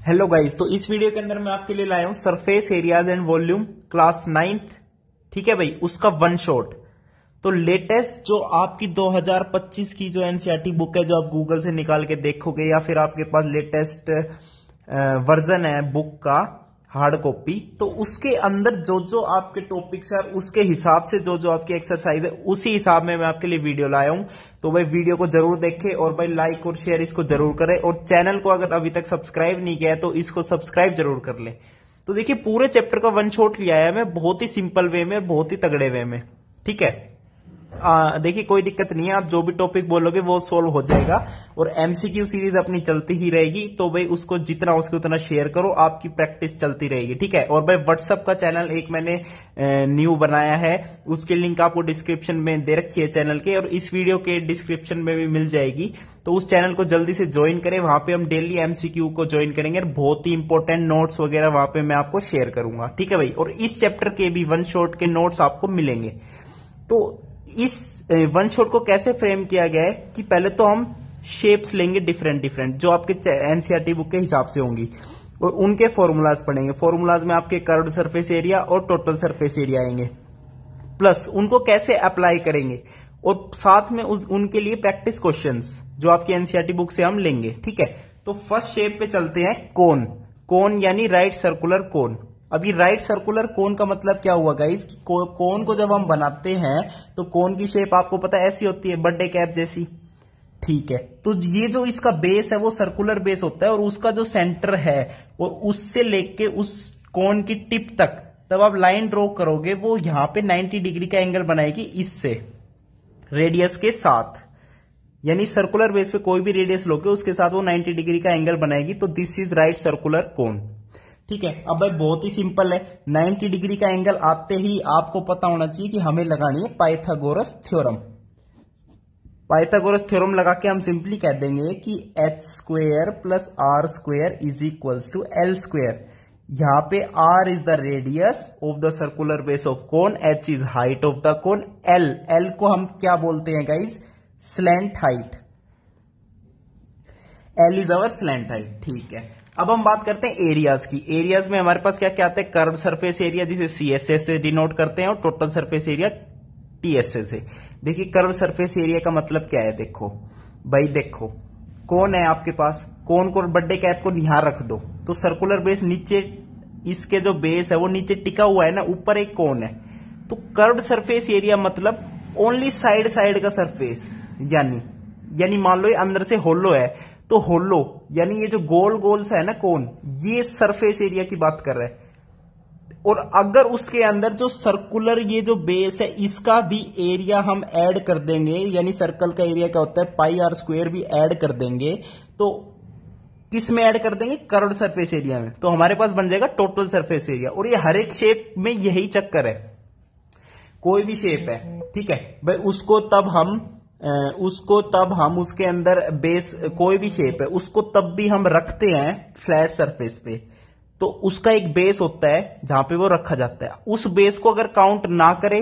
Hello guys, तो इस video के अंदर मैं आपके लिए लाया हूं surface areas and volume class 9th। ठीक है भाई, उसका वन शॉट। तो लेटेस्ट जो आपकी 2025 की जो एनसीईआरटी बुक है, जो आप गूगल से निकाल के देखोगे या फिर आपके पास लेटेस्ट वर्जन है बुक का हार्ड कॉपी, तो उसके अंदर जो जो आपके टॉपिक्स है उसके हिसाब से जो जो आपकी एक्सरसाइज है उसी हिसाब में मैं आपके लिए वीडियो लाया हूं। तो भाई वीडियो को जरूर देखें और भाई लाइक और शेयर इसको जरूर करें, और चैनल को अगर अभी तक सब्सक्राइब नहीं किया है तो इसको सब्सक्राइब जरूर कर लें। तो देखिए, पूरे चैप्टर का वन शॉट लिया है मैं, बहुत ही सिंपल वे में, बहुत ही तगड़े वे में। ठीक है, देखिए कोई दिक्कत नहीं है, आप जो भी टॉपिक बोलोगे वो सोल्व हो जाएगा। और एमसीक्यू सीरीज अपनी चलती ही रहेगी, तो भाई उसको जितना हो सके उतना शेयर करो, आपकी प्रैक्टिस चलती रहेगी। ठीक है, और भाई व्हाट्सएप का चैनल एक मैंने न्यू बनाया है, उसकी लिंक आपको डिस्क्रिप्शन में दे रखी है चैनल के, और इस वीडियो के डिस्क्रिप्शन में भी मिल जाएगी। तो उस चैनल को जल्दी से ज्वाइन करें, वहां पे हम डेली एमसीक्यू को ज्वाइन करेंगे, बहुत ही इंपॉर्टेंट नोट्स वगैरह वहां पे मैं आपको शेयर करूंगा। ठीक है भाई, और इस चैप्टर के भी वन शॉट के नोट्स आपको मिलेंगे। तो इस वन शॉट को कैसे फ्रेम किया गया है कि पहले तो हम शेप्स लेंगे डिफरेंट डिफरेंट, जो आपके एनसीईआरटी बुक के हिसाब से होंगी, और उनके फॉर्मूलाज पढ़ेंगे। फॉर्मूलाज में आपके कर्व्ड सरफेस एरिया और टोटल सरफेस एरिया आएंगे, प्लस उनको कैसे अप्लाई करेंगे, और साथ में उनके लिए प्रैक्टिस क्वेश्चंस जो आपकी एनसीईआरटी बुक से हम लेंगे। ठीक है, तो फर्स्ट शेप पे चलते हैं, कोन। कोन यानी राइट सर्कुलर कोन। अभी राइट सर्कुलर कोन का मतलब क्या हुआ गाइस, कि कोन को जब हम बनाते हैं तो कोन की शेप आपको पता है ऐसी होती है, बर्थडे कैप जैसी। ठीक है, तो ये जो इसका बेस है वो सर्कुलर बेस होता है, और उसका जो सेंटर है और उससे लेके उस कोन की टिप तक तब आप लाइन ड्रॉ करोगे, वो यहां पे 90 डिग्री का एंगल बनाएगी इससे, रेडियस के साथ। यानी सर्कुलर बेस पे कोई भी रेडियस लोगे उसके साथ वो 90 डिग्री का एंगल बनाएगी। तो this is right circular cone. ठीक है, अब भाई बहुत ही सिंपल है, 90 डिग्री का एंगल आते ही आपको पता होना चाहिए कि हमें लगानी है पाइथागोरस थ्योरम। पाइथागोरस थ्योरम लगा के हम सिंपली कह देंगे कि H square plus R square is equals to L square. यहां पे R is the radius of the circular base of cone, H is height of the cone, L को हम क्या बोलते हैं guys, slant height. L is our slant height. ठीक है, अब हम बात करते हैं एरियाज की। एरियाज में हमारे पास क्या क्या आता है, कर्व सरफेस एरिया जिसे सीएसएस से डिनोट करते हैं, और टोटल सरफेस एरिया टीएसएस से। देखिए कर्व सरफेस एरिया का मतलब क्या है, देखो भाई, देखो कौन है आपके पास, कौन को बर्थडे कैप को यहां रख दो तो सर्कुलर बेस नीचे, इसके जो बेस है वो नीचे टिका हुआ है ना, ऊपर एक कौन है। तो कर्व्ड सरफेस एरिया मतलब ओनली साइड साइड का सरफेस, यानी मान लो ये अंदर से होलो है, तो होलो यानी ये जो गोल गोल सा है ना कोन, ये सरफेस एरिया की बात कर रहा है। और अगर उसके अंदर जो सर्कुलर ये जो बेस है इसका भी एरिया हम ऐड कर देंगे, यानी सर्कल का एरिया क्या होता है, पाई आर स्क्वायर भी ऐड कर देंगे, तो किस में ऐड कर देंगे, कर्व्ड सरफेस एरिया में। तो हमारे पास बन जाएगा टोटल सरफेस एरिया। और ये हर एक शेप में यही चक्कर है, कोई भी शेप है, ठीक है भाई, उसको तब हम उसके अंदर बेस, कोई भी शेप है उसको तब भी हम रखते हैं फ्लैट सरफेस पे, तो उसका एक बेस होता है जहां पे वो रखा जाता है। उस बेस को अगर काउंट ना करे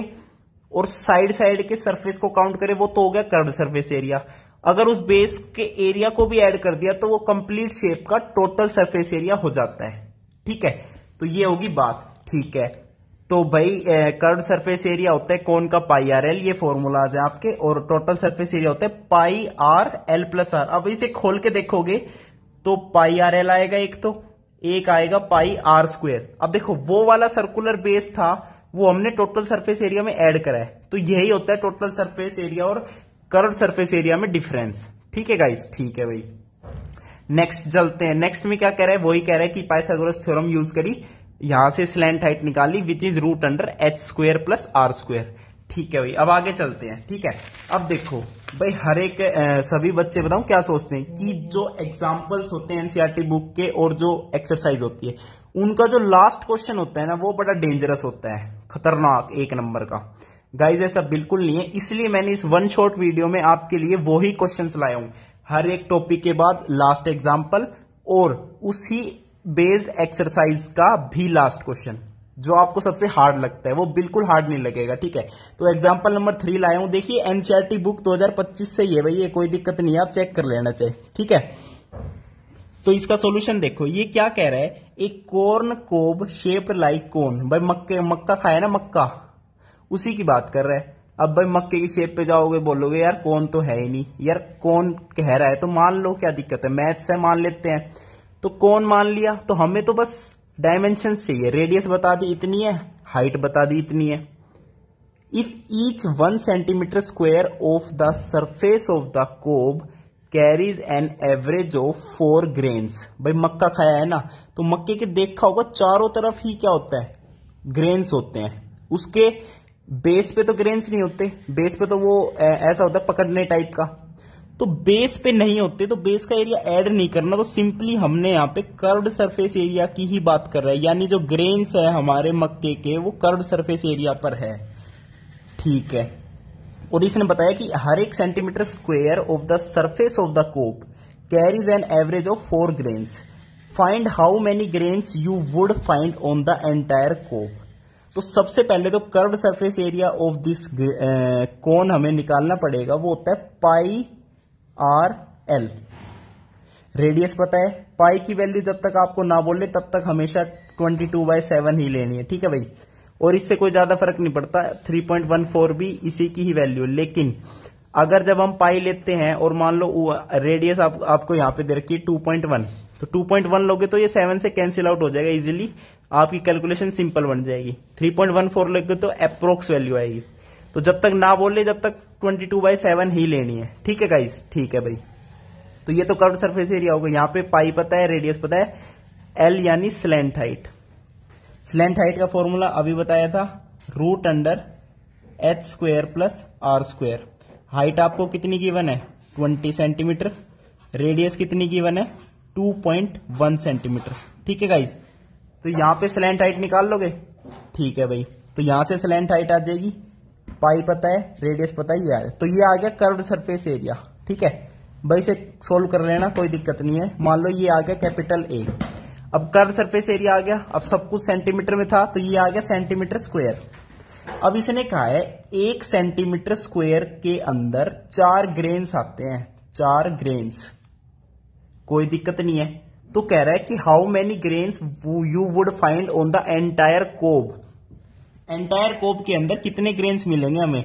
और साइड साइड के सरफेस को काउंट करे, वो तो हो गया कर्व्ड सरफेस एरिया। अगर उस बेस के एरिया को भी ऐड कर दिया तो वो कंप्लीट शेप का टोटल सरफेस एरिया हो जाता है। ठीक है, तो ये होगी बात। ठीक है, तो भाई कर्व्ड सरफेस एरिया होता है कौन का, पाई आर एल, ये फॉर्मूलाज है आपके, और टोटल सरफेस एरिया होता है पाई आर एल प्लस आर। अब इसे खोल के देखोगे तो पाई आर एल आएगा एक, तो एक आएगा पाई आर स्क्वायर। अब देखो वो वाला सर्कुलर बेस था वो हमने टोटल सरफेस एरिया में ऐड करा है, तो यही होता है टोटल सरफेस एरिया और कर्व्ड सरफेस एरिया में डिफरेंस। ठीक है गाइस, ठीक है भाई, नेक्स्ट चलते हैं। नेक्स्ट में क्या कह रहा है, वही कह रहा है कि पाइथागोरस थ्योरम यूज करी, यहां से स्लैंट हाइट निकाली which is root under H square plus R square. ठीक है भाई, अब आगे चलते हैं। ठीक है, अब देखो भाई, हर एक सभी बच्चे बताऊं क्या सोचते हैं कि जो एग्जाम्पल्स होते हैं एनसीईआरटी बुक के और जो एक्सरसाइज होती है उनका जो लास्ट क्वेश्चन होता है ना, वो बड़ा डेंजरस होता है, खतरनाक, एक नंबर का। गाइज ऐसा बिल्कुल नहीं है, इसलिए मैंने इस वन शॉट वीडियो में आपके लिए वही क्वेश्चंस लाया हूं, हर एक टॉपिक के बाद लास्ट एग्जाम्पल, और उसी बेस्ड एक्सरसाइज का भी लास्ट क्वेश्चन, जो आपको सबसे हार्ड लगता है वो बिल्कुल हार्ड नहीं लगेगा। ठीक है, तो एग्जांपल नंबर 3 लाया हूं, देखिए एनसीईआरटी बुक 2025 से ही है भाई, ये कोई दिक्कत नहीं है, आप चेक कर लेना चाहिए। ठीक है, तो इसका सॉल्यूशन देखो, ये क्या कह रहा है, एक कॉर्न कोब शेप्ड लाइक कोन। भाई मक्का खाया ना, मक्का, उसी की बात कर रहा है। अब भाई मक्के की शेप पे जाओगे, बोलोगे यार कौन तो है ही नहीं, यार कौन कह रहा है तो मान लो, क्या दिक्कत है, मैथ्स है मान लेते हैं। तो कौन मान लिया, तो हमें तो बस डायमेंशंस चाहिए, रेडियस बता दी इतनी है, हाइट बता दी इतनी है। If each 1 centimetre square of the surface of the cob carries an average of 4 grains. भाई मक्का खाया है ना, तो मक्के के देखा होगा चारों तरफ ही क्या होता है, ग्रेन्स होते हैं। उसके बेस पे तो ग्रेन्स नहीं होते, बेस पे तो वो ऐसा होता है पकड़ने टाइप का, तो बेस पे नहीं होते, तो बेस का एरिया ऐड नहीं करना। तो सिंपली हमने यहाँ पे कर्व्ड सरफेस एरिया की ही बात कर रहे हैं, यानी जो ग्रेन्स है हमारे मक्के के वो कर्व्ड सरफेस एरिया पर है, ठीक है। और इसने बताया कि हर एक centimetre square of the surface of the cob carries an average of 4 grains. Find how many grains you would find on the entire cob. तो सबसे पहले तो curved surface area of this cone हमें निकालना पड़ेगा, वो होता है पाई आर एल। रेडियस पता है, पाई की वैल्यू जब तक आपको ना बोले तब तक हमेशा 22/7 ही लेनी है, ठीक है भाई। और इससे कोई ज्यादा फर्क नहीं पड़ता, 3.14 भी इसी की ही वैल्यू। लेकिन अगर जब हम पाई लेते हैं और मान लो रेडियस आपको यहां पे दे रखी है 2.1, तो 2.1 लोगे तो ये 7 से कैंसिल आउट हो जाएगा इजीली, आपकी कैलकुलेशन सिंपल बन जाएगी। 3.14 लोगे तो अप्रोक्स वैल्यू आएगी। तो जब तक ना बोले जब तक 22/7 ही लेनी है, ठीक है गाइस, ठीक है भाई। तो ये तो कर्व्ड सरफेस एरिया होगा। यहाँ पे पाई पता है, रेडियस पता है, एल यानी स्लैंट हाइट। स्लैंट हाइट का फॉर्मूला अभी बताया था, √h² + r²। हाइट आपको कितनी गिवन है, 20 सेंटीमीटर। रेडियस कितनी गिवन है, 2.1 सेंटीमीटर, ठीक है गाइज। तो यहां पे स्लैंट हाइट निकाल लोगे, ठीक है भाई। तो यहां से स्लैंट हाइट आ जाएगी, पाई पता है, रेडियस पता है, ये आ गया। तो ये आ गया कर्व्ड सरफेस एरिया, ठीक है भाई। इसे सोल्व कर लेना, कोई दिक्कत नहीं है। मान लो ये आ गया कैपिटल ए। अब कर्व सरफेस एरिया आ गया, अब सब कुछ सेंटीमीटर में था तो ये आ गया सेंटीमीटर स्क्वायर। अब इसने कहा है 1 सेंटीमीटर स्क्वायर के अंदर 4 ग्रेन्स आते हैं, 4 ग्रेन्स, कोई दिक्कत नहीं है। तो कह रहा है कि how many grains you would find on the entire cob. Entire cob के अंदर कितने ग्रेन्स मिलेंगे हमें,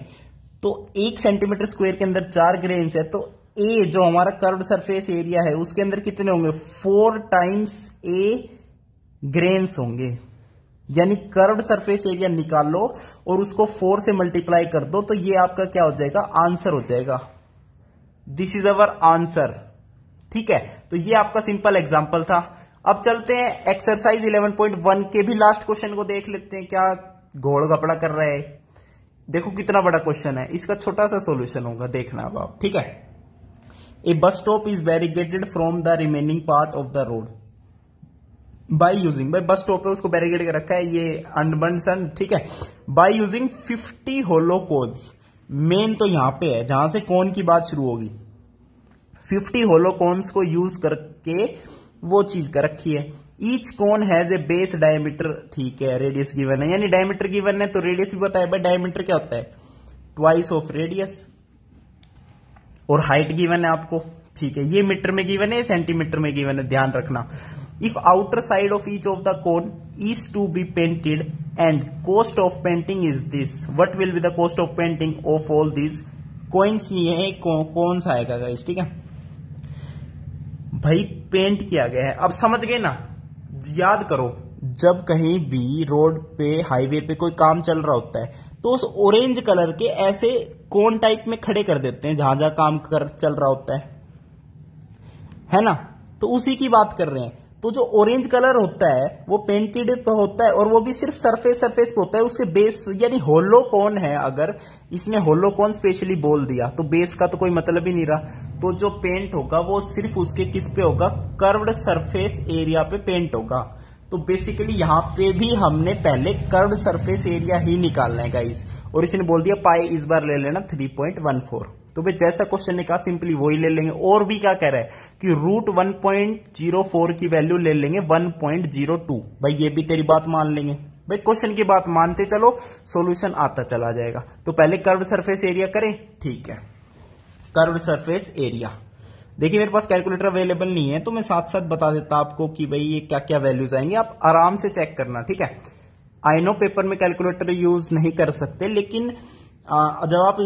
तो 1 सेंटीमीटर स्क्वायर के अंदर 4 ग्रेन्स है, तो ए जो हमारा कर्व्ड सरफेस एरिया है उसके अंदर कितने होंगे, 4 टाइम्स ए ग्रेन्स होंगे। यानी कर्व्ड सरफेस एरिया निकाल लो और उसको 4 से मल्टीप्लाई कर दो, तो ये आपका क्या हो जाएगा, आंसर हो जाएगा। दिस इज अवर आंसर, ठीक है। तो ये आपका सिंपल एग्जांपल था। अब चलते हैं एक्सरसाइज 11.1 के भी लास्ट क्वेश्चन को देख लेते हैं, क्या घोड़ घपड़ा कर रहे हैं। देखो कितना बड़ा क्वेश्चन है, इसका छोटा सा सॉल्यूशन होगा, देखना अब आप, ठीक है। A bus stop is barricaded from the remaining part of the road by using, भाई बस स्टॉप है उसको बैरिकेड कर रखा है, ये अनबंसन, ठीक है। By using 50 hollow cones. मेन तो यहां पे है जहां से कोन की बात शुरू होगी। 50 होलो कोन्स को यूज करके वो चीज कर रखी है। Each cone has a base diameter, ठीक है। रेडियस गिवन है, यानी डायमीटर गिवन है तो रेडियस भी पता है। भाई डायमीटर क्या होता है, ट्वाइस ऑफ रेडियस। और हाइट गिवन है आपको, ठीक है। ये मीटर में गिवन है, सेंटीमीटर में गिवन है, ध्यान रखना। If outer side of each of the cone is to be painted and cost of painting is this, what will be the cost of painting of all this cones. ये कौन सा आएगा guys, ठीक है भाई। पेंट किया गया है, अब समझ गए ना। याद करो, जब कहीं भी रोड पे, हाईवे पे कोई काम चल रहा होता है तो उस ऑरेंज कलर के ऐसे कोन टाइप में खड़े कर देते हैं जहां जहां काम चल रहा होता है ना। तो उसी की बात कर रहे हैं। तो जो ऑरेंज कलर होता है वो पेंटेड तो होता है, और वो भी सिर्फ सरफेस पे होता है, उसके बेस यानी होलो कोन है। अगर इसने होलो कोन स्पेशली बोल दिया तो बेस का तो कोई मतलब ही नहीं रहा। तो जो पेंट होगा वो सिर्फ उसके किस पे होगा, कर्व्ड सरफेस एरिया पे पेंट होगा। तो बेसिकली यहां पे भी हमने पहले कर्व्ड सरफेस एरिया ही निकालना है गाइस। और इसने बोल दिया पाई इस बार ले लेना 3.14। तो भाई जैसा क्वेश्चन ने कहा सिंपली वही ले लेंगे। और भी क्या कह रहा है कि √1.04 की वैल्यू ले लेंगे 1.02। भाई ये भी तेरी बात मान लेंगे। भाई क्वेश्चन की बात मानते चलो, सॉल्यूशन आता चला जाएगा। तो पहले कर्व्ड सरफेस एरिया करें, ठीक है। कर्व्ड सरफेस एरिया देखिए मेरे पास कैलकुलेटर अवेलेबल नहीं है तो मैं साथ साथ बता देता आपको कि भाई ये क्या क्या वैल्यूज आएंगे, आप आराम से चेक करना, ठीक है। आई नो पेपर में कैलकुलेटर यूज नहीं कर सकते, लेकिन जब आप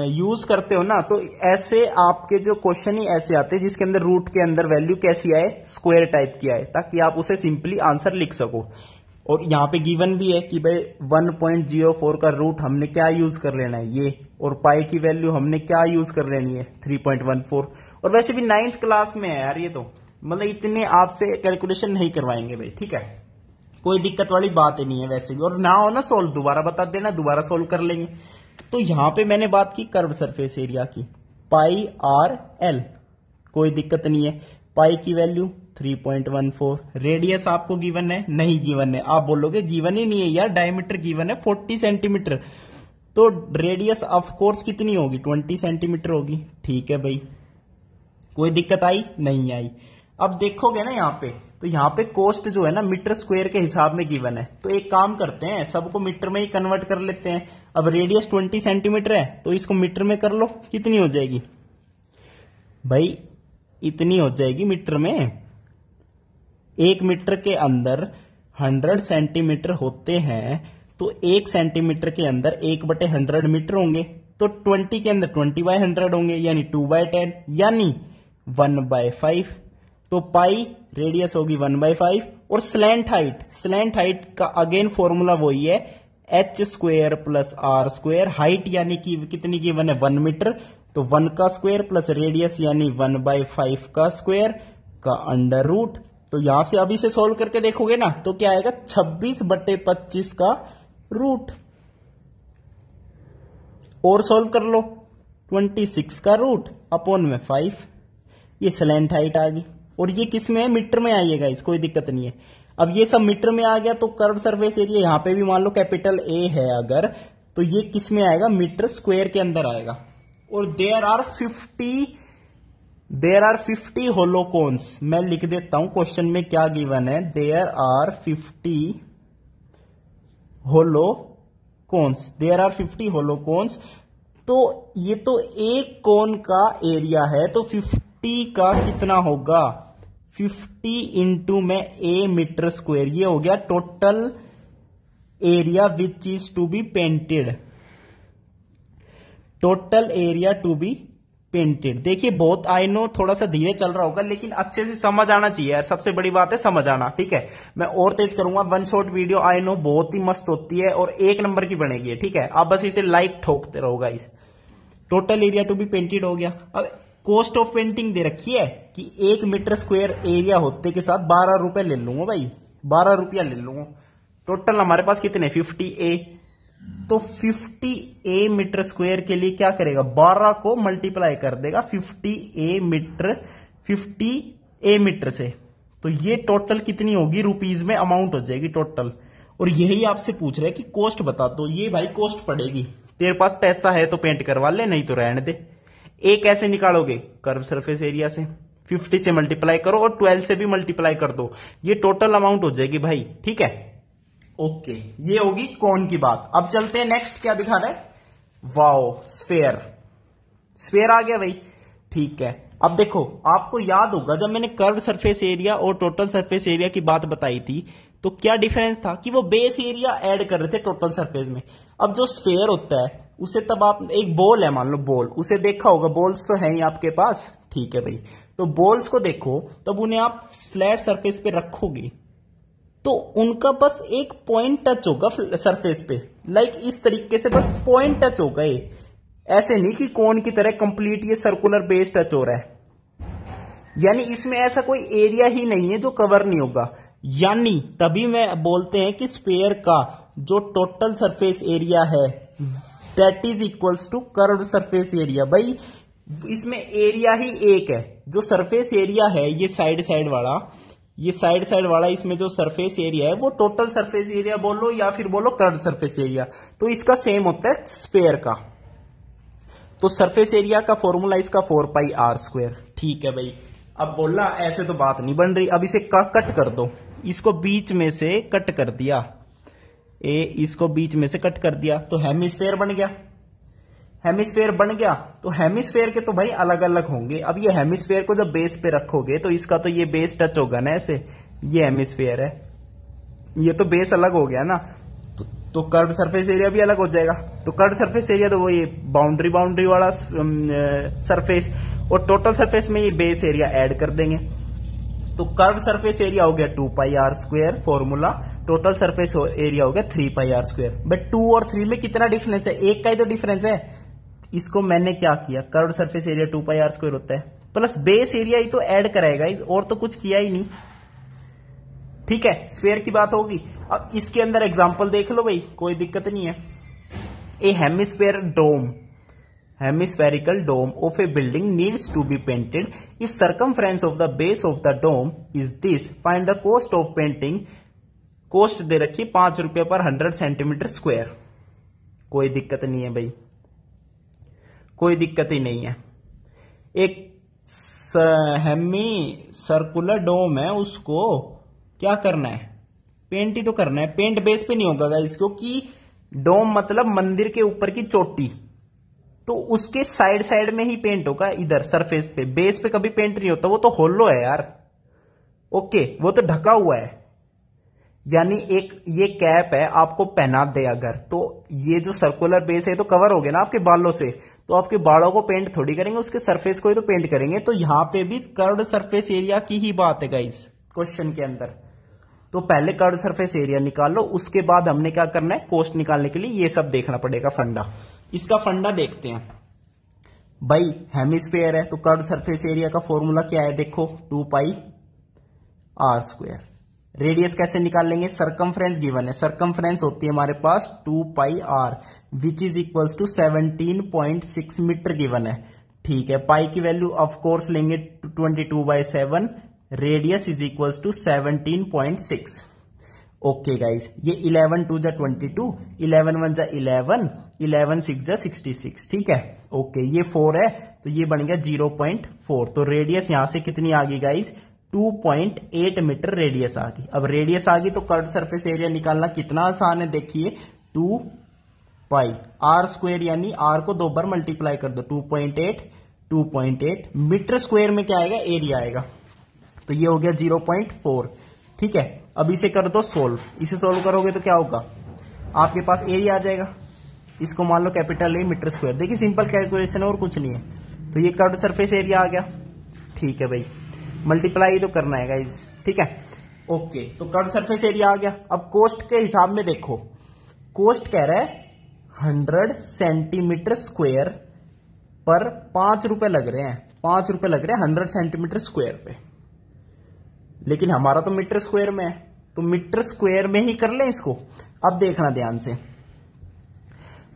यूज करते हो ना तो ऐसे आपके जो क्वेश्चन ही ऐसे आते हैं जिसके अंदर रूट के अंदर वैल्यू कैसी आए, स्क्वायर टाइप की आए, ताकि आप उसे सिंपली आंसर लिख सको। और यहाँ पे गिवन भी है कि भाई 1.04 का रूट हमने क्या यूज कर लेना है ये, और पाई की वैल्यू हमने क्या यूज कर लेनी है 3.14। और वैसे भी 9th क्लास में है यार ये, तो मतलब इतने आपसे कैलकुलेशन नहीं करवाएंगे भाई, ठीक है, कोई दिक्कत वाली बात ही नहीं है वैसे भी। और ना हो ना सोल्व, दोबारा बता देना, दोबारा सोल्व कर लेंगे। तो यहां पे मैंने बात की कर्व सरफेस एरिया की, पाई आर एल, कोई दिक्कत नहीं है। पाई की वैल्यू 3.14, रेडियस आपको गिवन है, नहीं गिवन है, आप बोलोगे गिवन ही नहीं है यार, डायमीटर गिवन है 40 सेंटीमीटर, तो रेडियस ऑफ कोर्स कितनी होगी 20 सेंटीमीटर होगी, ठीक है भाई, कोई दिक्कत आई नहीं आई। अब देखोगे ना यहाँ पे, तो यहाँ पे कोस्ट जो है ना मीटर स्क्वायर के हिसाब में गिवन है, तो एक काम करते हैं सबको मीटर में ही कन्वर्ट कर लेते हैं। अब रेडियस 20 सेंटीमीटर है तो इसको मीटर में कर लो, कितनी हो जाएगी भाई, इतनी हो जाएगी मीटर में। 1 मीटर के अंदर 100 सेंटीमीटर होते हैं, तो 1 सेंटीमीटर के अंदर 1/100 मीटर होंगे, तो 20 के अंदर 20/100 होंगे, यानी 2/10, यानी 1/5। तो पाई रेडियस होगी 1/5, और स्लैंट हाइट का अगेन फॉर्मूला वही है h² + r², हाइट यानी कि कितनी गिवन है 1 मीटर, तो 1 का स्क्वायर प्लस रेडियस यानी 1/5 का स्क्वायर का अंडर रूट। तो यहां से अभी से सोल्व करके देखोगे ना तो क्या आएगा 26/25 का रूट, और सोल्व कर लो 26 का रूट अपॉन में 5, ये स्लैंट हाइट आ गई। और ये किस में है, मीटर में आइएगा, इस कोई दिक्कत नहीं है। अब ये सब मीटर में आ गया तो कर्व सरफेस एरिया यहां पे भी मान लो कैपिटल ए है अगर, तो ये किस में आएगा, मीटर स्क्वायर के अंदर आएगा। और देयर आर 50 होलो कोन्स, मैं लिख देता हूं क्वेश्चन में क्या गिवन है, there are 50 hollow cones, there are 50 hollow cones. तो ये तो एक कोन का एरिया है, तो 50 का कितना होगा, 50 इंटू में ए मीटर स्क्वायर, ये हो गया total area which is to be painted, total area to be painted. देखिए बहुत, आई नो थोड़ा सा धीरे चल रहा होगा, लेकिन अच्छे से समझ आना चाहिए यार, सबसे बड़ी बात है समझ आना, ठीक है। मैं और तेज करूंगा, 1 शॉट वीडियो आई नो बहुत ही मस्त होती है और 1 नंबर की बनेगी, ठीक है। आप बस इसे लाइक ठोकते रहो guys. Total area to be painted हो गया। अब कॉस्ट ऑफ पेंटिंग दे रखी है कि 1 मीटर स्क्वायर एरिया होते के साथ 12 रुपए ले लूंगा भाई, 12 रुपया ले लूंगा। टोटल हमारे पास कितने 50A, तो 50A मीटर स्क्वायर के लिए क्या करेगा, 12 को मल्टीप्लाई कर देगा 50A मीटर से, तो ये टोटल कितनी होगी रुपीज में अमाउंट हो जाएगी टोटल। और यही आपसे पूछ रहे हैं कि कॉस्ट बता दो, ये भाई कॉस्ट पड़ेगी, तेरे पास पैसा है तो पेंट करवा ले, नहीं तो रहने दे। एक ऐसे निकालोगे कर्व सरफेस एरिया से, 50 से मल्टीप्लाई करो और 12 से भी मल्टीप्लाई कर दो, ये टोटल अमाउंट हो जाएगी भाई, ठीक है। ओके, ये होगी कौन की बात। अब चलते हैं नेक्स्ट, क्या दिखा रहा है, वाओ स्फेयर, स्फेयर आ गया भाई, ठीक है। अब देखो आपको याद होगा जब मैंने कर्व सरफेस एरिया और टोटल सरफेस एरिया की बात बताई थी, तो क्या डिफरेंस था कि वो बेस एरिया ऐड कर रहे थे टोटल सरफेस में। अब जो स्फेयर होता है उसे तब आप, एक बॉल है मान लो बॉल, उसे देखा होगा, बॉल्स तो है ही आपके पास, ठीक है भाई। तो बॉल्स को देखो तब उन्हें आप फ्लैट सरफेस पे रखोगे तो उनका बस एक पॉइंट टच होगा सरफेस पे, लाइक इस तरीके से बस पॉइंट टच होगा, ये ऐसे नहीं कि कोन की तरह कंप्लीट ये सर्कुलर बेस टच हो रहा है, यानी इसमें ऐसा कोई एरिया ही नहीं है जो कवर नहीं होगा। यानी तभी मैं बोलते हैं कि स्फेयर का जो टोटल सरफेस एरिया है that is equals to curved surface area. भाई इसमें एरिया ही एक है, जो सरफेस एरिया है ये साइड साइड वाला, ये साइड साइड वाला, इसमें जो सरफेस एरिया है वो टोटल सरफेस एरिया बोलो या फिर बोलो कर्व्ड सरफेस एरिया, तो इसका सेम होता है स्फेयर का। तो सरफेस एरिया का फॉर्मूला इसका 4πr², ठीक है भाई। अब बोला ऐसे तो बात नहीं बन रही, अब इसे कट कर दो, इसको बीच में से कट कर दिया, इसको बीच में से कट कर दिया तो हेमिस्फेयर बन गया। हेमिस्फेयर बन गया, तो हेमिस्फेयर के तो भाई अलग अलग होंगे। अब ये हेमिस्फेयर को जब बेस पे रखोगे तो इसका तो ये बेस टच होगा ना ऐसे, ये हेमिस्फेयर है, ये तो बेस अलग हो गया ना, तो कर्व सरफेस एरिया भी अलग हो जाएगा। तो कर्व सरफेस एरिया तो वो ये बाउंड्री वाला सरफेस, और टोटल सरफेस में ये बेस एरिया ऐड कर देंगे, तो कर्व सरफेस एरिया हो गया 2πr², formula total surface area हो गया 3πr²। बट 2 और 3 में कितना डिफरेंस है, एक का ही तो डिफरेंस है। इसको मैंने क्या किया, कर्व सरफेस एरिया 2πr² होता है, प्लस बेस एरिया ही तो ऐड कराएगा, और तो कुछ किया ही नहीं। ठीक है, स्फेयर की बात होगी। अब इसके अंदर एग्जांपल देख लो भाई, कोई दिक्कत नहीं है। A hemispherical dome of a building needs to be painted if circumference of the base of the dome is this, find the cost of painting. Cost दे रखी 5 रुपए पर 100 सेंटीमीटर स्क्वायर। कोई दिक्कत नहीं है भाई, कोई दिक्कत ही नहीं है। एक हेमी सर्कुलर डोम है, उसको क्या करना है, पेंट ही तो करना है। पेंट बेस पे नहीं होगा गाइस, क्योंकि डोम मतलब मंदिर के ऊपर की चोटी, तो उसके साइड साइड में ही पेंट होगा, इधर सरफेस पे, बेस पे कभी पेंट नहीं होता, वो तो होलो है यार। ओके, वो तो ढका हुआ है, यानी एक ये कैप है, आपको पहना दे अगर, तो ये जो सर्कुलर बेस है तो कवर हो गया ना आपके बालों से, तो आपके बालों को पेंट थोड़ी करेंगे, उसके सरफेस को ही तो पेंट करेंगे। तो यहां पे भी कर्व्ड सरफेस एरिया की ही बात है गाइस क्वेश्चन के अंदर। तो पहले कर्व्ड सरफेस एरिया निकालो, उसके बाद हमने क्या करना है, कॉस्ट निकालने के लिए ये सब देखना पड़ेगा फंडा। इसका फंडा देखते हैं भाई। हेमिस्फेयर है तो कर्व्ड सरफेस एरिया का फॉर्मूला क्या है, देखो 2πr²। रेडियस कैसे निकाल लेंगे, सरकमफ्रेंस गिवन है, सरकमफ्रेंस होती है हमारे पास 2πr which is equals to 17.6 metre given है। ठीक है, पाई की वैल्यू ऑफ कोर्स लेंगे 22/7, radius is equals to 17.6। Okay guys, ये 11 2 जा 22, 11 1 जा 11, 11 6 जा 66। ठीक है, ओके, ये 4 है तो ये बन गया 0.4। तो रेडियस यहां से कितनी आ गई गाइस, 2.8 मीटर रेडियस आ गई। अब रेडियस आ गई तो कर्व्ड सरफेस एरिया निकालना कितना आसान है, देखिए 2πr², यानी r को 2 बार मल्टीप्लाई कर दो, 2.8 मीटर स्क्वायर में क्या आएगा, एरिया आएगा, तो ये हो गया 0.4। ठीक है, अब इसे कर दो सोल्व, इसे सोल्व करोगे तो क्या होगा, आपके पास एरिया आ जाएगा, इसको मान लो कैपिटल ए मीटर स्क्वायर। देखिए सिंपल कैलकुलेशन है और कुछ नहीं है। तो ये कर्व्ड सरफेस एरिया आ गया। ठीक है भाई, मल्टीप्लाई तो करना है गाइस। ठीक है, ओके, तो कर्व्ड सरफेस एरिया आ गया। अब कोस्ट के हिसाब में देखो, कोस्ट कह रहा है 100 सेंटीमीटर स्क्वायर पर 5 रुपए लग रहे हैं, 5 रुपए लग रहे हैं 100 सेंटीमीटर स्क्वायर पे, लेकिन हमारा तो मीटर स्क्वायर में है, तो मीटर स्क्वायर में ही कर ले इसको। अब देखना ध्यान से,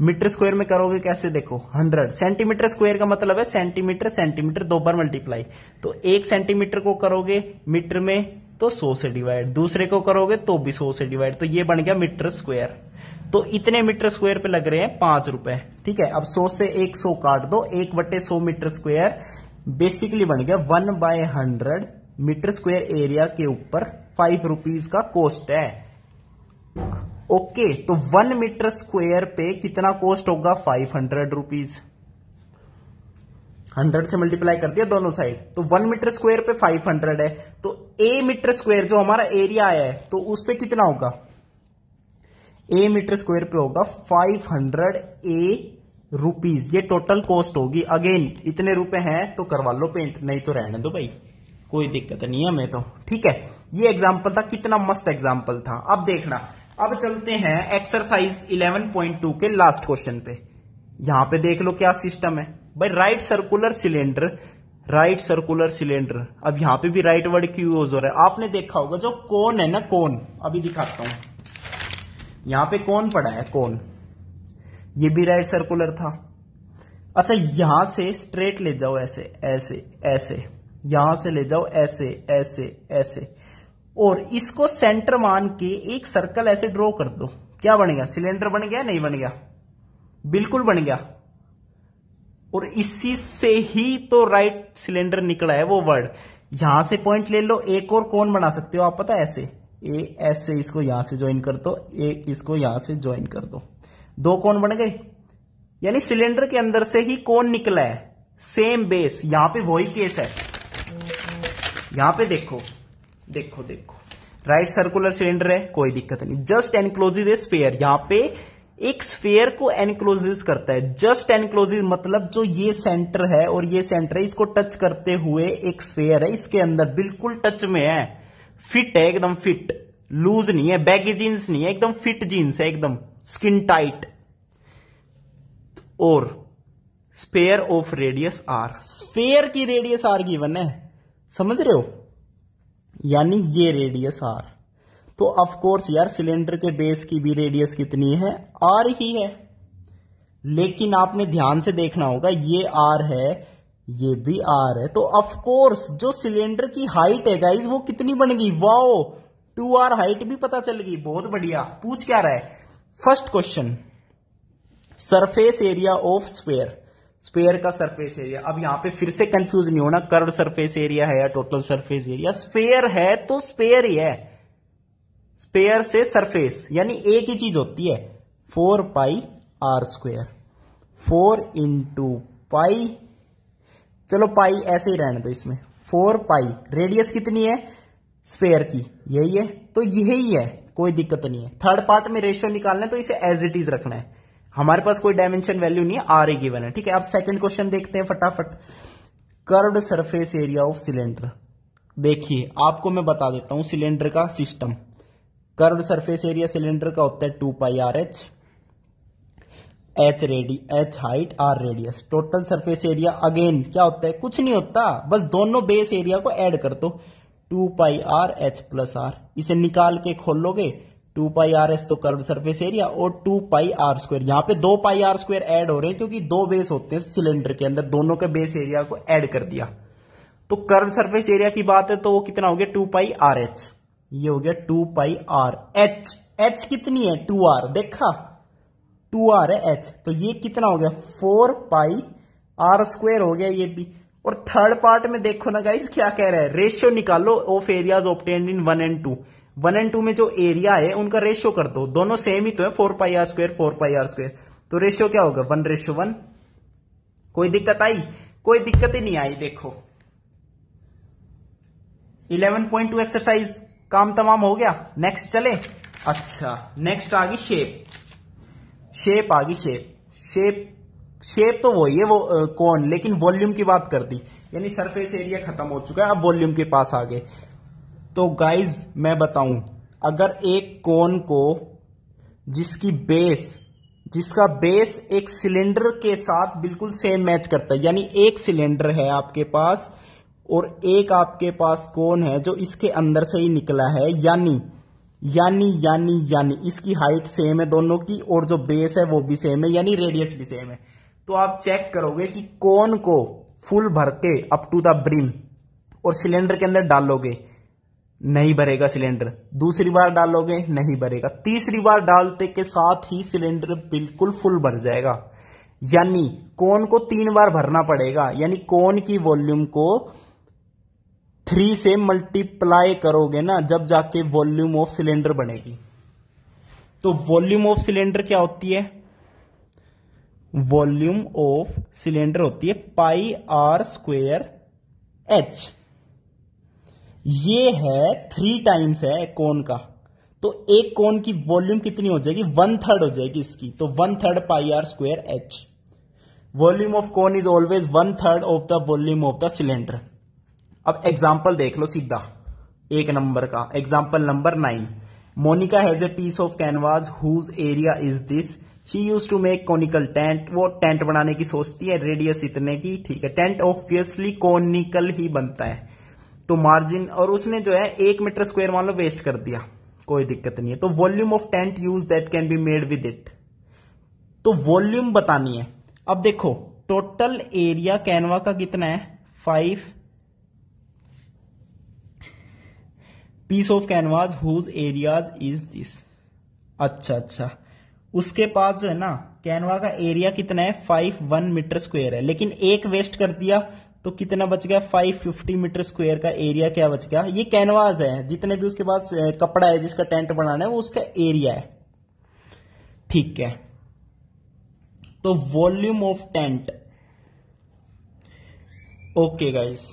मीटर स्क्वायर में करोगे कैसे, देखो 100 सेंटीमीटर स्क्वायर का मतलब है सेंटीमीटर सेंटीमीटर 2 बार मल्टीप्लाई, तो 1 सेंटीमीटर को करोगे मीटर में तो 100 से डिवाइड, दूसरे को करोगे तो भी 100 से डिवाइड, तो ये बन गया मीटर स्क्वायर। तो इतने मीटर स्क्वायर पे लग रहे हैं 5 रुपए। ठीक है, अब 100 से 100 काट दो, 1/100 मीटर स्क्वायर बेसिकली बन गया 1/100 मीटर स्क्वायर एरिया के ऊपर 5 रुपीज का कॉस्ट है। ओके, तो 1 मीटर स्क्वायर पे कितना कॉस्ट होगा, 500 रुपीज। 100 से मल्टीप्लाई कर दिया दोनों साइड, तो 1 मीटर स्क्वायर पे 500 है, तो ए मीटर स्क्वायर जो हमारा एरिया आया है तो उस पे कितना होगा, ए मीटर स्क्वायर पे होगा 500 ए रुपीज, ये टोटल कॉस्ट होगी। अगेन इतने रुपए हैं तो करवा लो पेंट, नहीं तो रहने दो भाई, कोई दिक्कत नहीं है हमें तो। ठीक है, ये एग्जाम्पल था, कितना मस्त एग्जाम्पल था। अब देखना, अब चलते हैं एक्सरसाइज 11.2 के लास्ट क्वेश्चन पे। यहां पे देख लो क्या सिस्टम है भाई, right circular cylinder, right circular cylinder. अब यहां पे भी राइट वर्ड क्यों यूज हो रहा है, आपने देखा होगा जो कोन है ना, कोन, अभी दिखाता हूं, यहां पे कोन पड़ा है, कोन, ये भी राइट सर्कुलर था। अच्छा, यहां से स्ट्रेट ले जाओ, ऐसे ऐसे ऐसे, यहां से ले जाओ ऐसे ऐसे ऐसे, और इसको सेंटर मान के एक सर्कल ऐसे ड्रॉ कर दो, क्या बनेगा, सिलेंडर बन गया, नहीं बन गया, बिल्कुल बन गया। और इसी से ही तो राइट सिलेंडर निकला है वो वर्ड। यहां से पॉइंट ले लो, एक और कौन बना सकते हो आप, पता है, ऐसे ऐसे इसको यहां से ज्वाइन कर दो, एक इसको यहां से ज्वाइन कर दो, 2 कोण बन गए। यानी सिलेंडर के अंदर से ही कोन निकला है, सेम बेस। यहां पे वही केस है, यहां पे देखो देखो देखो, राइट सर्कुलर सिलेंडर है, कोई दिक्कत नहीं, जस्ट एनक्लोजेज ए स्फीयर। यहां पे एक स्फीयर को एनक्लोजेज करता है, जस्ट एनक्लोजेज मतलब जो ये सेंटर है और ये सेंटर है, इसको टच करते हुए एक स्फीयर है, इसके अंदर बिल्कुल टच में है, फिट है, एकदम फिट, लूज नहीं है, बैगी जीन्स नहीं है, एकदम फिट जीन्स है, एकदम स्किन टाइट। और sphere of radius R, sphere की रेडियस आर गिवन है, समझ रहे हो, यानी ये रेडियस आर। तो ऑफ कोर्स यार सिलेंडर के बेस की भी रेडियस कितनी है, आर ही है। लेकिन आपने ध्यान से देखना होगा, ये आर है, ये भी आर है, तो ऑफ कोर्स जो सिलेंडर की हाइट है गाइज वो कितनी बन गई, वाओ 2r हाइट भी पता चल गई, बहुत बढ़िया। पूछ क्या रहा है, first question, surface area of sphere, sphere का सरफेस एरिया। अब यहां पे फिर से कंफ्यूज नहीं होना, कर्व सरफेस एरिया है या टोटल सरफेस एरिया, स्फीयर है तो स्फीयर ही है, स्फीयर से सरफेस यानी एक ही चीज होती है, 4 pi are square, 4 into pi, चलो पाई ऐसे ही रहने दो इसमें, 4 पाई, रेडियस कितनी है स्फीयर की, यही है, तो यही है, कोई दिक्कत नहीं है। थर्ड पार्ट में रेशियो निकालना है तो इसे एज इट इज रखना है, हमारे पास कोई डायमेंशन वैल्यू नहीं है, आर ही गिवन है, ठीक है। अब सेकंड क्वेश्चन देखते हैं फटाफट, curved surface area of cylinder. देखिए आपको मैं बता देता हूं सिलेंडर का system, curved surface area cylinder का होता है 2 pi r h, h height r radius, total surface area again क्या होता है, कुछ नहीं होता, बस दोनों बेस एरिया को ऐड कर दो, 2 pi r H plus are, इसे निकाल के खोलोगे 2 पाई आर एच तो कर्व सरफेस एरिया, और 2 पाई आर स्क्वायर, यहां पे 2 पाई आर स्क्वायर ऐड हो रहे हैं क्योंकि दो बेस होते हैं सिलेंडर के अंदर, दोनों के बेस एरिया को ऐड कर दिया, तो कर्व सरफेस एरिया की बात है तो वो कितना हो गया 2 पाई आर एच, ये हो गया 2 पाई आर एच, एच कितनी है 2r, देखा 2r है एच, तो ये कितना हो गया 4 पाई आर स्क्वायर हो गया ये भी। और थर्ड पार्ट में देखो ना गाइस क्या कह रहा है, रेशियो निकालो of areas obtained in 1 and 2, 1 and 2 में जो एरिया है उनका रेशियो कर दो, दोनों सेम ही तो है, 4 pi are square 4 pi are square, तो रेशियो क्या होगा 1:1। कोई दिक्कत आई, कोई दिक्कत ही नहीं आई। देखो 11.2 एक्सरसाइज काम तमाम हो गया, नेक्स्ट चले। अच्छा नेक्स्ट आ गई शेप, शेप आ गई, शेप तो वही है वो कौन, लेकिन वॉल्यूम की बात कर दी, यानी सरफेस एरिया खत्म हो चुका है, अब वॉल्यूम के पास आ गए। तो गाइज मैं बताऊं, अगर एक कोन को जिसका बेस एक सिलेंडर के साथ बिल्कुल सेम मैच करता है, यानी एक सिलेंडर है आपके पास और एक आपके पास कोन है जो इसके अंदर से ही निकला है, यानी इसकी हाइट सेम है दोनों की और जो बेस है वो भी सेम है, यानी रेडियस भी सेम है, तो आप चेक करोगे कि कोन को फुल भर के अप टू द ब्रिम और सिलेंडर के अंदर डालोगे, नहीं भरेगा सिलेंडर, दूसरी बार डालोगे नहीं भरेगा, तीसरी बार डालते के साथ ही सिलेंडर बिल्कुल फुल भर जाएगा, यानी कोन को 3 बार भरना पड़ेगा, यानी कोन की वॉल्यूम को 3 से मल्टीप्लाई करोगे ना, जब जाके वॉल्यूम ऑफ सिलेंडर बनेगी। तो वॉल्यूम ऑफ सिलेंडर क्या होती है, वॉल्यूम ऑफ सिलेंडर होती है पाई आर स्क्वायर एच, ये है 3 टाइम्स है कोन का, तो एक कोन की वॉल्यूम कितनी हो जाएगी 1/3 हो जाएगी इसकी, तो 1/3 pi are square h. Volume of cone is always 1/3 of the volume of the cylinder. अब एग्जाम्पल देख लो सीधा, 1 नंबर का example number 9, Monica has a piece of canvas whose area is this, she use to make conical tent, वो tent बनाने की सोचती है, रेडियस इतने की, ठीक है, टेंट ऑब्वियसली कोनिकल ही बनता है, तो मार्जिन, और उसने जो है 1 मीटर स्क्वायर मान लो वेस्ट कर दिया, कोई दिक्कत नहीं है, तो volume of tent use that can be made with it, तो वॉल्यूम बतानी है। अब देखो टोटल एरिया कैनवा का कितना है 5 piece of canvas whose areas is this. अच्छा उसके पास जो है ना कैनवा का एरिया कितना है 51 मीटर स्क्वायर है, लेकिन एक वेस्ट कर दिया तो कितना बच गया 550 मीटर स्क्वायर का एरिया क्या बच गया, ये कैनवास है, जितने भी उसके पास कपड़ा है जिसका टेंट बनाना है वो उसका एरिया है, ठीक है। तो volume of tent, okay guys,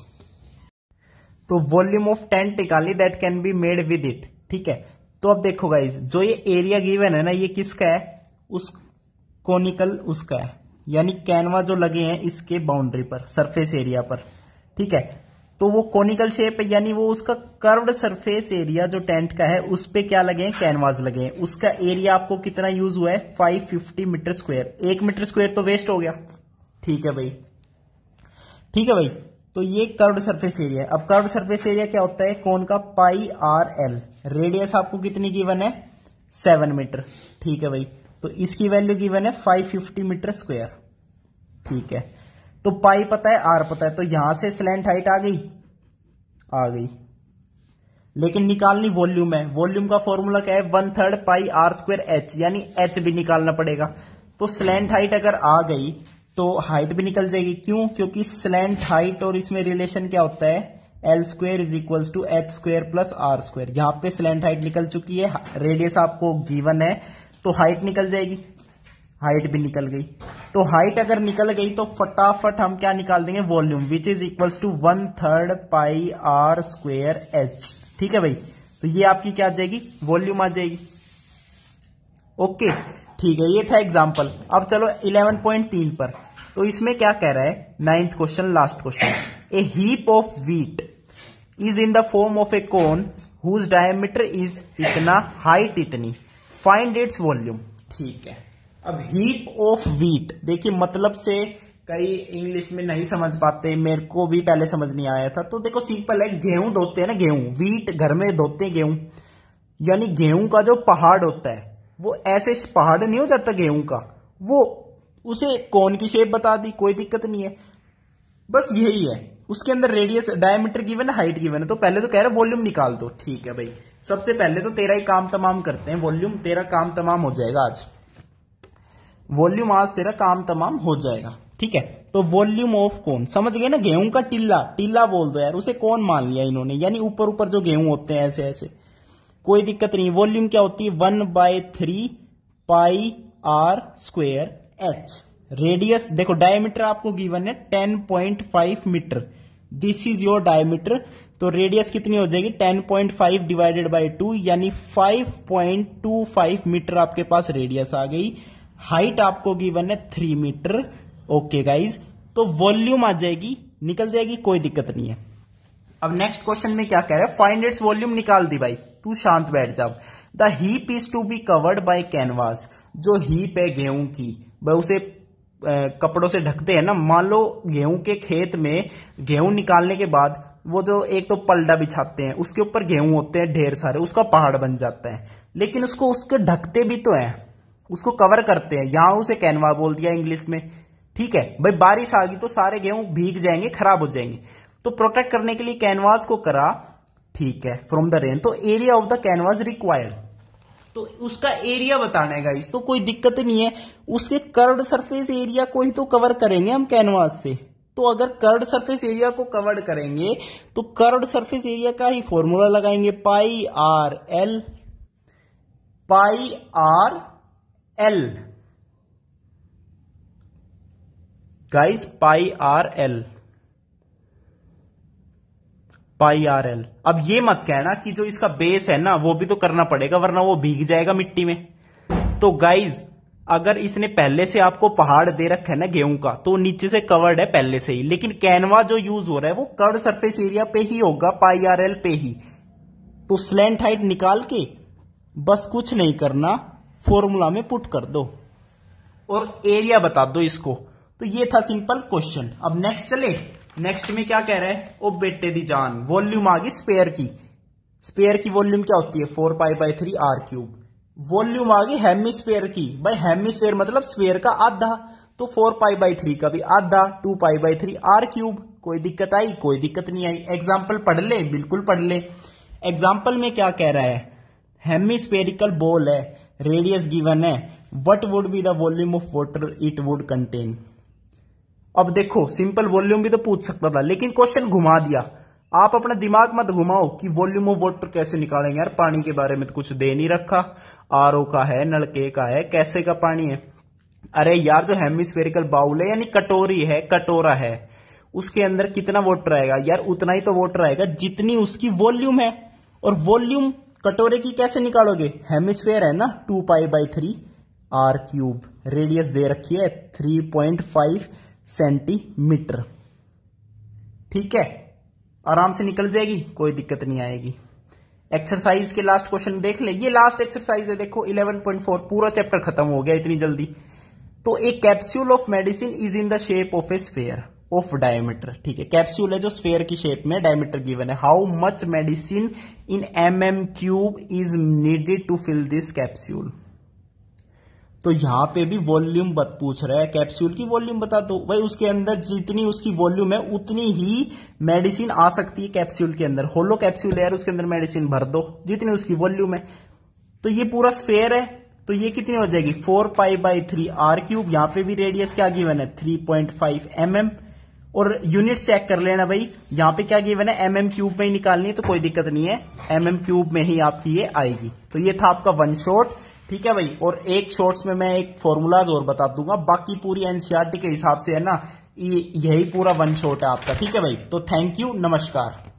तो वॉल्यूम ऑफ टेंट निकाली that can be made with it, ठीक है। तो अब देखो गाइस, जो ये एरिया गिवन है ना, ये किसका है, उस कोनिकल उसका है, यानी कैनवा जो लगे हैं इसके बाउंड्री पर, सरफेस एरिया पर, ठीक है। तो वो कोनिकल शेप है, यानी वो उसका कर्व्ड सरफेस एरिया जो टेंट का है उस पे क्या लगे हैं, कैनवास लगे हैं। उसका एरिया आपको कितना यूज हुआ है, 550 मीटर स्क्वायर। 1 मीटर स्क्वायर तो वेस्ट हो गया, ठीक है भाई, ठीक है भाई। तो ये कर्व्ड सरफेस एरिया है। अब कर्व्ड सरफेस एरिया क्या होता है, कोन का, पाई आर एल। रेडियस आपको कितनी गिवन है, 7 मीटर, ठीक है भाई। तो इसकी वैल्यू गिवन है 550 मीटर स्क्वायर, ठीक है। तो पाई पता है, आर पता है, तो यहां से स्लैंट हाइट आ गई, लेकिन निकालनी वॉल्यूम है। वॉल्यूम का फॉर्मूला क्या है, 1/3 पाई आर स्क्वायर एच, यानी एच भी निकालना पड़ेगा। तो स्लैंट हाइट अगर आ गई तो हाइट भी निकल जाएगी। क्यों, क्योंकि स्लैंट हाइट और इसमें रिलेशन क्या होता है, L square is equal to H square plus R square. यहां पे स्लैंट हाइट निकल चुकी है, रेडियस आपको गिवन है, तो हाइट निकल जाएगी, हाइट भी निकल गई। तो हाइट अगर निकल गई तो फटाफट हम क्या निकाल देंगे, volume, which is equals to 1/3 pi are square H, ठीक है भाई। तो ये आपकी क्या आ जाएगी, वॉल्यूम आ जाएगी, ओके, ठीक है। ये था एग्जाम्पल। अब चलो 11.3 पर। तो इसमें क्या कह रहा है, 9th question, last question, a heap of wheat is in the form of a cone whose diameter is इतना, हाइट इतनी, फाइंड इट्स वॉल्यूम, ठीक है। अब हीप ऑफ व्हीट, देखिए मतलब से कई इंग्लिश में नहीं समझ पाते, मेरे को भी पहले समझ नहीं आया था। तो देखो सिंपल है, गेहूं धोते हैं ना, गेहूं, व्हीट घर में धोते हैं गेहूं, यानी गेहूं का जो पहाड़ होता है वो ऐसे पहाड़ नहीं हो जाता गेहूं का, वो उसे कौन की शेप बता दी, कोई दिक्कत नहीं है, बस यही है। उसके अंदर रेडियस, डायमीटर गिवन है, हाइट गिवन है। तो पहले तो कह रहे वॉल्यूम निकाल दो, ठीक है भाई। सबसे पहले तो तेरा ही काम तमाम करते हैं, वॉल्यूम तेरा काम तमाम हो जाएगा आज, वॉल्यूम आज तेरा काम तमाम हो जाएगा, ठीक है। तो वॉल्यूम ऑफ कोन, समझ गए ना, गेहूं का टिल्ला, टिल्ला बोल दो यार, उसे कौन मान लिया इन्होंने, यानी ऊपर ऊपर जो गेहूं होते हैं ऐसे ऐसे, कोई दिक्कत नहीं। वॉल्यूम क्या होती है, 1/3 pi are square H. Radius देखो, डायमीटर आपको गिवन है 10.5 metre, this is your diameter. तो रेडियस कितनी हो जाएगी, 10.5 डिवाइडेड बाई 2, यानी 5.25 मीटर आपके पास रेडियस आ गई। हाइट आपको गिवन है 3 मीटर, ओके गाइज। तो वॉल्यूम आ जाएगी, निकल जाएगी, कोई दिक्कत नहीं है। अब नेक्स्ट क्वेश्चन में क्या कह रहा है, फाइंड इट्स वॉल्यूम निकाल दी भाई, तू शांत बैठ जा। The heap is to be covered by canvas, जो हीप है गेहूं की, भाई उसे कपड़ों से ढकते हैं ना। मान लो गेहूं के खेत में गेहूं निकालने के बाद वो जो एक तो पलड़ा बिछाते हैं, उसके ऊपर गेहूं होते हैं ढेर सारे, उसका पहाड़ बन जाता है, लेकिन उसको उसके ढकते भी तो है, उसको कवर करते हैं, यहां उसे कैनवा बोल दिया इंग्लिश में, ठीक है भाई। बारिश आ गई तो सारे गेहूं भीग जाएंगे, खराब हो जाएंगे, तो प्रोटेक्ट करने के लिए कैनवास को करा, ठीक है, फ्रॉम द रेन। तो area of the canvas required, तो उसका एरिया बताना है गाइस, तो कोई दिक्कत नहीं है, उसके कर्व्ड सरफेस एरिया को ही तो कवर करेंगे हम कैनवास से। तो अगर कर्व्ड सरफेस एरिया को कवर करेंगे तो कर्व्ड सरफेस एरिया का ही फॉर्मूला लगाएंगे, पाई आर एल, पाई आर एल गाइस, पाई आर एल, पाई आर एल। अब ये मत कहना कि जो इसका बेस है ना वो भी तो करना पड़ेगा, वरना वो भीग जाएगा मिट्टी में। तो गाइज अगर इसने पहले से आपको पहाड़ दे रखा है ना गेहूं का, तो नीचे से कवर्ड है पहले से ही, लेकिन कैनवा जो यूज हो रहा है वो कर्व्ड सरफेस एरिया पे ही होगा, पाई आर एल पे ही। तो स्लैंट हाइट निकाल के बस कुछ नहीं करना, फॉर्मूला में पुट कर दो और एरिया बता दो इसको। तो ये था सिंपल क्वेश्चन। अब नेक्स्ट चले, नेक्स्ट में क्या कह रहा है, ओ बेटे दी जान, वॉल्यूम आ गई स्पेयर की। स्पेयर की वॉल्यूम क्या होती है, 4π/3 आर क्यूब। वॉल्यूम आ गई हेमिस्फेयर की, भाई हेमिस्फेयर मतलब स्पेयर का आधा, तो 4π/3 का भी आधा, 2π/3 आर क्यूब। कोई दिक्कत आई, कोई दिक्कत नहीं आई। एग्जाम्पल पढ़ ले, बिल्कुल पढ़ ले। एग्जाम्पल में क्या कह रहा है, हेमिस्फेरिकल बॉल है, रेडियस गिवन है, what would be the volume of water it would contain. अब देखो सिंपल वॉल्यूम भी तो पूछ सकता था, लेकिन क्वेश्चन घुमा दिया। आप अपना दिमाग मत घुमाओ कि वॉल्यूम ऑफ वाटर कैसे निकालेंगे, यार पानी के बारे में तो कुछ दे नहीं रखा, आरओ का है, नलके का है, कैसे का पानी है। अरे यार जो हेमिस्फेरिकल बाउल है यानी कटोरी है, कटोरा है, उसके अंदर कितना वाटर आएगा यार? उतना ही तो वाटर आएगा जितनी उसकी वॉल्यूम है। और वॉल्यूम कटोरे की कैसे निकालोगे? हेमिस्फेयर है ना, 2π/3 r³। रेडियस दे रखी है 3.5 सेंटीमीटर। ठीक है, आराम से निकल जाएगी, कोई दिक्कत नहीं आएगी। एक्सरसाइज के लास्ट क्वेश्चन देख ले, ये लास्ट एक्सरसाइज है, देखो 11.4, पूरा चैप्टर खत्म हो गया इतनी जल्दी। तो एक capsule of medicine is in the shape of a sphere of diameter. ठीक है, कैप्सूल है जो स्फेयर की शेप में, डायमीटर गिवन है। How much medicine in mm³ is needed to fill this capsule. तो यहां पे भी वॉल्यूम पूछ रहा है, कैप्सूल की वॉल्यूम बता दो भाई। उसके अंदर जितनी उसकी वॉल्यूम है उतनी ही मेडिसिन आ सकती है कैप्सूल के अंदर। होलो कैप्सूल है यार, उसके अंदर मेडिसिन भर दो जितनी उसकी वॉल्यूम है। तो ये पूरा स्फेयर है, तो ये कितनी हो जाएगी? 4π/3 r³। यहां पे भी रेडियस क्या गिवन है? 3.5 mm। और यूनिट चेक कर लेना भाई, यहां पे क्या गिवन है? mm³ में ही निकालनी है, तो कोई दिक्कत नहीं है, mm³ में ही आपकी ये आएगी। तो ये था आपका वन शॉट। ठीक है भाई, और एक शॉर्ट्स में मैं एक फॉर्मूलाज और बता दूंगा, बाकी पूरी एनसीईआरटी के हिसाब से है ना, यही पूरा वन शॉट है आपका। ठीक है भाई, तो थैंक यू, नमस्कार।